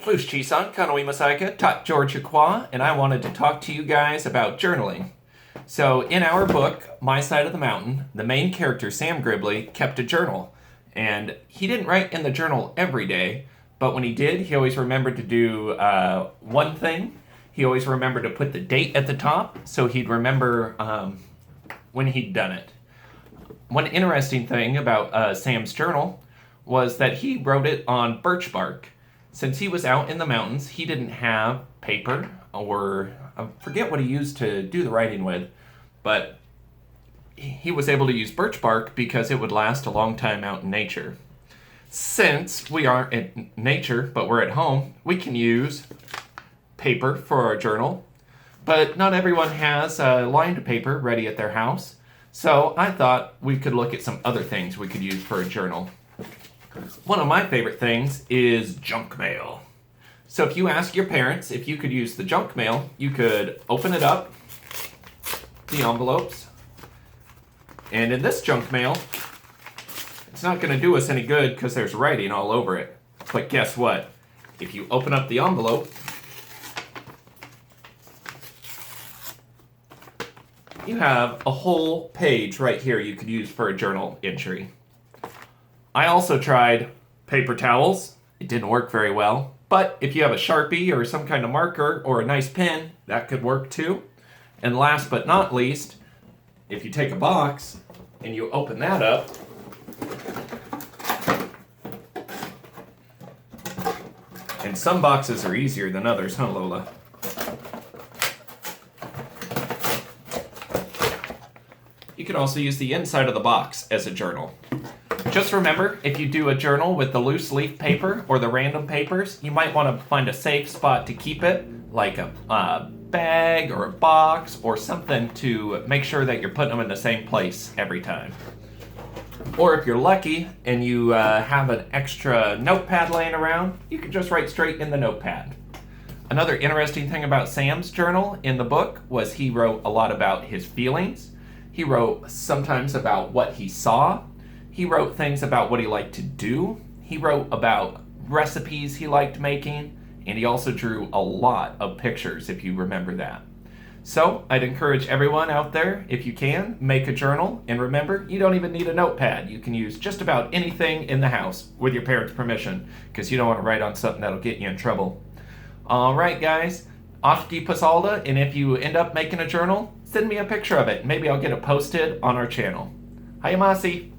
Plus Chisan, Kanoi Masaika, Tak Georgia Kwa, and I wanted to talk to you guys about journaling. So, in our book, My Side of the Mountain, the main character, Sam Gribley, kept a journal. And he didn't write in the journal every day, but when he did, he always remembered to do one thing. He always remembered to put the date at the top, so he'd remember when he'd done it. One interesting thing about Sam's journal was that he wrote it on birch bark. Since he was out in the mountains, he didn't have paper, or I forget what he used to do the writing with, but he was able to use birch bark because it would last a long time out in nature. Since we aren't in nature, but we're at home, we can use paper for our journal, but not everyone has lined paper ready at their house, so I thought we could look at some other things we could use for a journal. One of my favorite things is junk mail. So if you ask your parents if you could use the junk mail, you could open it up, the envelopes, and in this junk mail, it's not going to do us any good because there's writing all over it. But guess what? If you open up the envelope, you have a whole page right here you could use for a journal entry. I also tried paper towels. It didn't work very well. But if you have a Sharpie or some kind of marker or a nice pen, that could work too. And last but not least, if you take a box and you open that up, and some boxes are easier than others, huh, Lola? You can also use the inside of the box as a journal. Just remember, if you do a journal with the loose leaf paper or the random papers, you might want to find a safe spot to keep it, like a bag or a box or something to make sure that you're putting them in the same place every time. Or if you're lucky and you have an extra notepad laying around, you can just write straight in the notepad. Another interesting thing about Sam's journal in the book was he wrote a lot about his feelings. He wrote sometimes about what he saw. He wrote things about what he liked to do. He wrote about recipes he liked making, and he also drew a lot of pictures, if you remember that. So, I'd encourage everyone out there, if you can, make a journal, and remember, you don't even need a notepad. You can use just about anything in the house with your parents' permission, because you don't want to write on something that'll get you in trouble. Alright guys, off to Pasalda, and if you end up making a journal, send me a picture of it. Maybe I'll get it posted on our channel. Hayamasi!